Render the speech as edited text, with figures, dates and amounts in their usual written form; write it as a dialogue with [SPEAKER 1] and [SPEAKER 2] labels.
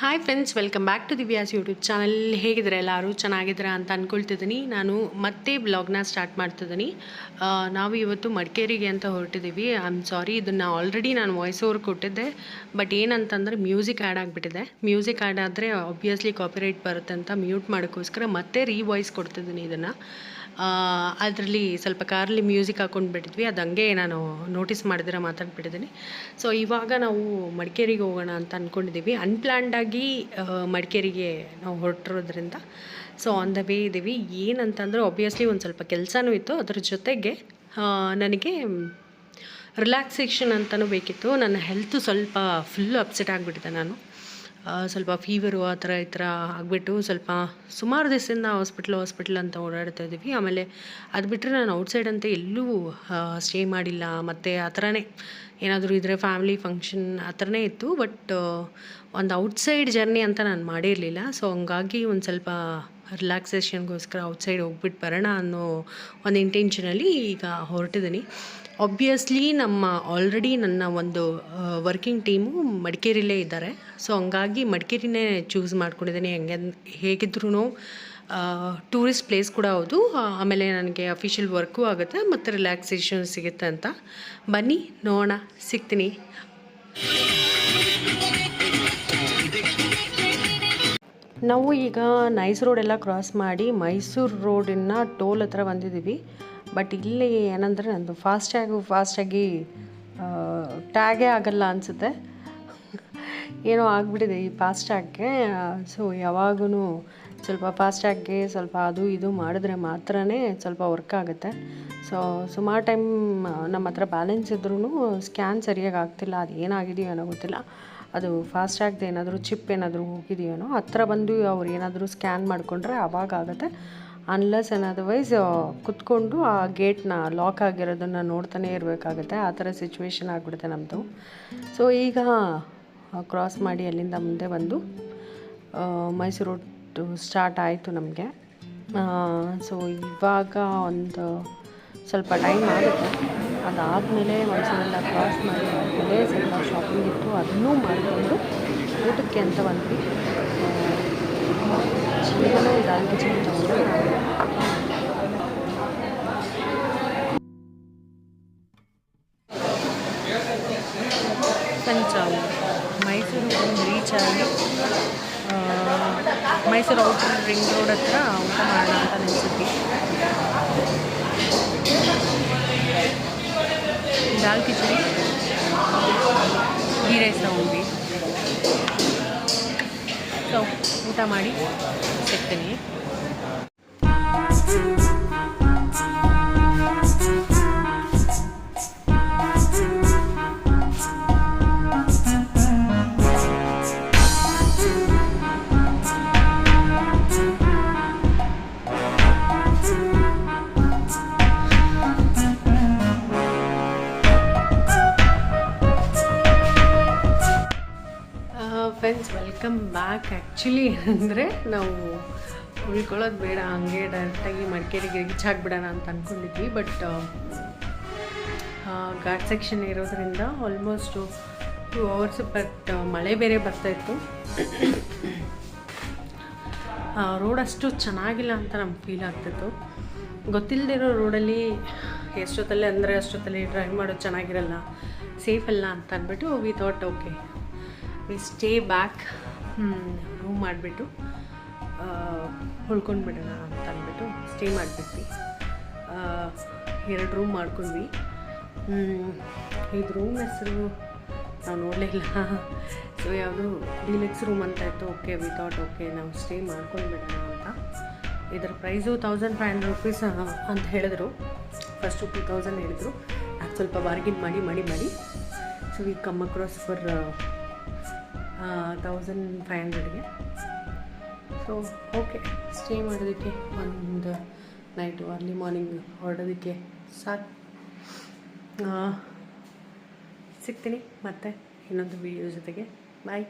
[SPEAKER 1] Hi friends, welcome back to Divya's YouTube channel. ಹೇಗಿದ್ರೆ ಎಲ್ಲರೂ ಚೆನ್ನಾಗಿದ್ದೀರಾ ಅಂತ ಅಂದ್ಕೊಳ್ತಿದ್ದೀನಿ. ನಾನು ಮತ್ತೆ ಬ್ಲಾಗ್ನ ಸ್ಟಾರ್ಟ್ ಮಾಡ್ತಿದ್ದೀನಿ. ನಾವು ಇವತ್ತು ಮಡಿಕೇರಿಗೆ ಅಂತ ಹೊರಟಿದ್ದೀವಿ. ಐ ಆಮ್ ಸಾರಿ, ಇದನ್ನು ಆಲ್ರೆಡಿ ನಾನು ವಾಯ್ಸ್ ಓವರ್ ಕೊಟ್ಟಿದ್ದೆ. ಬಟ್ ಏನಂತಂದರೆ ಮ್ಯೂಸಿಕ್ ಆ್ಯಡ್ ಆಗಿಬಿಟ್ಟಿದೆ. ಮ್ಯೂಸಿಕ್ ಆ್ಯಡ್ ಆದರೆ ಆಬ್ವಿಯಸ್ಲಿ ಕಾಪಿರೈಟ್ ಬರುತ್ತೆ ಅಂತ ಮ್ಯೂಟ್ ಮಾಡೋಕ್ಕೋಸ್ಕರ ಮತ್ತೆ ವಾಯ್ಸ್ ಕೊಡ್ತಿದ್ದೀನಿ ಇದನ್ನು. ಅದರಲ್ಲಿ ಸ್ವಲ್ಪ ಕಾರಲ್ಲಿ ಮ್ಯೂಸಿಕ್ ಹಾಕ್ಕೊಂಡು ಬಿಟ್ಟಿದ್ವಿ, ಅದು ಹಂಗೆ ನಾನು ನೋಟಿಸ್ ಮಾಡಿದಿರ ಮಾತಾಡ್ಬಿಟ್ಟಿದ್ದೀನಿ. ಸೊ ಇವಾಗ ನಾವು ಮಡಿಕೇರಿಗೆ ಹೋಗೋಣ ಅಂತ ಅಂದ್ಕೊಂಡಿದ್ದೀವಿ. ಅನ್ಪ್ಲ್ಯಾಂಡಾಗಿ ಮಡಿಕೇರಿಗೆ ನಾವು ಹೊರಟಿರೋದ್ರಿಂದ ಸೊ ಆನ್ ದ ವೇ ಇದ್ದೀವಿ. ಏನಂತಂದರೆ ಆಬ್ವಿಯಸ್ಲಿ ಒಂದು ಸ್ವಲ್ಪ ಕೆಲಸನೂ ಇತ್ತು, ಅದ್ರ ಜೊತೆಗೆ ನನಗೆ ರಿಲ್ಯಾಕ್ಸೇಷನ್ ಅಂತಲೂ ಬೇಕಿತ್ತು. ನನ್ನ ಹೆಲ್ತು ಸ್ವಲ್ಪ ಫುಲ್ ಅಪ್ಸೆಟ್ ಆಗಿಬಿಟ್ಟಿದೆ. ನಾನು ಸ್ವಲ್ಪ ಫೀವರು ಆ ಥರ ಈ ಥರ ಆಗಿಬಿಟ್ಟು ಸ್ವಲ್ಪ ಸುಮಾರು ದಿವಸದಿಂದ ಹಾಸ್ಪಿಟ್ಲ್ ಅಂತ ಓಡಾಡ್ತಾ ಇದ್ದೀವಿ. ಆಮೇಲೆ ಅದು ಬಿಟ್ಟರೆ ನಾನು ಔಟ್ಸೈಡ್ ಅಂತ ಎಲ್ಲೂ ಸ್ಟೇ ಮಾಡಿಲ್ಲ. ಮತ್ತು ಆ ಥರನೇ ಏನಾದರೂ ಇದ್ದರೆ ಫ್ಯಾಮಿಲಿ ಫಂಕ್ಷನ್ ಆ ಥರನೇ ಇತ್ತು. ಬಟ್ ಒಂದು ಔಟ್ಸೈಡ್ ಜರ್ನಿ ಅಂತ ನಾನು ಮಾಡಿರಲಿಲ್ಲ. ಸೊ ಹಂಗಾಗಿ ಒಂದು ಸ್ವಲ್ಪ ರಿಲ್ಯಾಕ್ಸೇಷನ್ಗೋಸ್ಕರ ಔಟ್ಸೈಡ್ ಹೋಗ್ಬಿಟ್ಟು ಬರೋಣ ಅನ್ನೋ ಒಂದು ಇಂಟೆನ್ಷನಲ್ಲಿ ಈಗ ಹೊರಟಿದ್ದೀನಿ. ಆಬ್ವಿಯಸ್ಲಿ ಆಲ್ರೆಡಿ ನನ್ನ ಒಂದು ವರ್ಕಿಂಗ್ ಟೀಮು ಮಡಿಕೇರಿಲೇ ಇದ್ದಾರೆ. ಸೊ ಹಂಗಾಗಿ ಮಡಿಕೇರಿನೇ ಚೂಸ್ ಮಾಡ್ಕೊಂಡಿದ್ದೀನಿ. ಹೇಗಿದ್ರೂ ಟೂರಿಸ್ಟ್ ಪ್ಲೇಸ್ ಕೂಡ ಹೌದು, ಆಮೇಲೆ ನನಗೆ ಅಫಿಷಿಯಲ್ ವರ್ಕು ಆಗುತ್ತೆ ಮತ್ತು ರಿಲ್ಯಾಕ್ಸೇಷನ್ ಸಿಗುತ್ತೆ ಅಂತ. ಬನ್ನಿ ನೋಡೋಣ, ಸಿಗ್ತೀನಿ. ನಾವು ಈಗ ನೈಸ್ ರೋಡೆಲ್ಲ ಕ್ರಾಸ್ ಮಾಡಿ ಮೈಸೂರು ರೋಡಿನ ಟೋಲ್ ಹತ್ರ ಬಂದಿದ್ದೀವಿ. ಬಟ್ ಇಲ್ಲಿ ಏನಂದರೆ ನಂದು ಫಾಸ್ಟಾಗಿ ಟ್ಯಾಗೇ ಆಗಲ್ಲ ಅನಿಸುತ್ತೆ. ಏನೋ ಆಗಿಬಿಟ್ಟಿದೆ ಈ ಫಾಸ್ಟ್ಯಾಗ್ಗೆ. ಸೊ ಯಾವಾಗೂ ಸ್ವಲ್ಪ ಫಾಸ್ಟ್ಯಾಗ್ಗೆ ಸ್ವಲ್ಪ ಅದು ಇದು ಮಾಡಿದ್ರೆ ಮಾತ್ರ ಸ್ವಲ್ಪ ವರ್ಕ್ ಆಗುತ್ತೆ. ಸೊ ಸುಮಾರು ಟೈಮ್ ನಮ್ಮ ಹತ್ರ ಬ್ಯಾಲೆನ್ಸ್ ಇದ್ರೂ ಸ್ಕ್ಯಾನ್ ಸರಿಯಾಗಿ ಆಗ್ತಿಲ್ಲ. ಅದು ಏನಾಗಿದೆಯೋ ಏನೋ ಗೊತ್ತಿಲ್ಲ. ಅದು ಫಾಸ್ಟ್ಯಾಗ್ದು ಏನಾದರೂ ಚಿಪ್ ಏನಾದರೂ ಹೋಗಿದೆಯೇನೋ, ಹತ್ರ ಬಂದು ಅವ್ರು ಏನಾದರೂ ಸ್ಕ್ಯಾನ್ ಮಾಡಿಕೊಂಡ್ರೆ ಆವಾಗ ಆಗುತ್ತೆ. ಅನ್ಲೆಸ್ ಅದರ್ವೈಸ್ ಕುತ್ಕೊಂಡು ಆ ಗೇಟ್ನ ಲಾಕ್ ಆಗಿರೋದನ್ನು ನೋಡ್ತಾನೆ ಇರಬೇಕಾಗುತ್ತೆ. ಆ ಥರ ಸಿಚುವೇಶನ್ ಆಗಿಬಿಡುತ್ತೆ ನಮ್ಮದು. ಸೊ ಈಗ ಕ್ರಾಸ್ ಮಾಡಿ ಅಲ್ಲಿಂದ ಮುಂದೆ ಬಂದು ಮೈಸೂರು ರೋಡ್ ಸ್ಟಾರ್ಟ್ ಆಯಿತು ನಮಗೆ. ಸೊ ಇವಾಗ ಒಂದು ಸ್ವಲ್ಪ ಟೈಮ್ ಆಗುತ್ತೆ. ಅದಾದಮೇಲೆ ಮೈಸೂರೆಲ್ಲ ಕ್ರಾಸ್ ಮಾಡಿ ಆದಮೇಲೆ ಸ್ವಲ್ಪ ಶಾಪಿಂಗ್ ಇತ್ತು, ಅದನ್ನೂ ಮಾಡಿಕೊಂಡು ಊಟಕ್ಕೆ ಅಂತ ಬಂದ್ವಿ. ಈಗಲೂ ದಾಲ್ ಕಿಚಡಿ ತಗೊಂಡು ಮೈಸೂರು ರೀಚ್ ಆಗಿ ಮೈಸೂರು ಔಟರ್ ರಿಂಗ್ ರೋಡ್ ಹತ್ರ ಊಟ ಮಾಡೋಣ ಅಂತ ನೆನೆಸಿದ್ವಿ. ದಾಲ್ ಕಿಚಡಿ, ಗೀ ರೈಸ್ ತಗೊಂಡ್ವಿ. ಸೊ ಊಟ ಮಾಡಿ ಸಿಗ್ತೀನಿ. Friends, welcome back. ಆ್ಯಕ್ಚುಲಿ ಏನಂದರೆ ನಾವು ಉಳ್ಕೊಳ್ಳೋದು ಬೇಡ, ಹಂಗೆ ಡೈರೆಕ್ಟಾಗಿ ಮಡಿಕೇರಿಗೆ ರೀಚ್ ಆಗಿಬಿಡೋಣ ಅಂತ ಅಂದ್ಕೊಂಡಿದ್ವಿ. ಬಟ್ ಘಾಟ್ ಸೆಕ್ಷನ್ ಇರೋದ್ರಿಂದ ಆಲ್ಮೋಸ್ಟು 2 hours. ಬಟ್ ಮಳೆ ಬೇರೆ ಬರ್ತಾಯಿತ್ತು. ರೋಡ್ ಅಷ್ಟು ಚೆನ್ನಾಗಿಲ್ಲ ಅಂತ ನಮ್ಗೆ ಫೀಲ್ ಆಗ್ತಿತ್ತು. ಗೊತ್ತಿಲ್ಲದಿರೋ ರೋಡಲ್ಲಿ ಅಷ್ಟೊತ್ತಲ್ಲಿ ಡ್ರೈವ್ ಮಾಡೋದು ಚೆನ್ನಾಗಿರಲ್ಲ, ಸೇಫ್ ಅಲ್ಲ ಅಂತ ಅಂದ್ಬಿಟ್ಟು we thought okay V stay back, room ಮಾಡಿಬಿಟ್ಟು ಉಳ್ಕೊಂಡು ಬಿಡೋಣ ಅಂತ ಅಂದ್ಬಿಟ್ಟು ಸ್ಟೇ ಮಾಡಿಬಿಟ್ವಿ. 2 ರೂಮ್ ಮಾಡ್ಕೊಂಡ್ವಿ. ಇದು ರೂಮ್ ಹೆಸರು ನಾವು ನೋಡಲೇ ಇಲ್ಲ. ಸೊ ಯಾವುದು ಡಿಲೆಕ್ಸ್ ರೂಮ್ ಅಂತ ಇತ್ತು. ಓಕೆ ವಿ ಥಾಟ್ ಓಕೆ ನಾವು ಸ್ಟೇ ಮಾಡ್ಕೊಂಡು ಬಿಡೋಣ ಅಂತ. ಇದರ ಪ್ರೈಸು 1500 rupees ಅಂತ ಹೇಳಿದ್ರು. ಫಸ್ಟು 2000 ಹೇಳಿದ್ರು. ಅದು ಸ್ವಲ್ಪ ಬಾರ್ಗಿನ್ ಮಾಡಿ so we come across for 1500ಗೆ. ಸೊ ಓಕೆ, ಸ್ಟೇ ಮಾಡೋದಕ್ಕೆ ಒಂದು ನೈಟು ಅರ್ಲಿ ಮಾರ್ನಿಂಗ್ ಹೊರಡೋದಕ್ಕೆ ಸಾಕು. ಸಿಗ್ತೀನಿ ಮತ್ತೆ ಇನ್ನೊಂದು ವೀಡಿಯೋ ಜೊತೆಗೆ. ಬಾಯ್.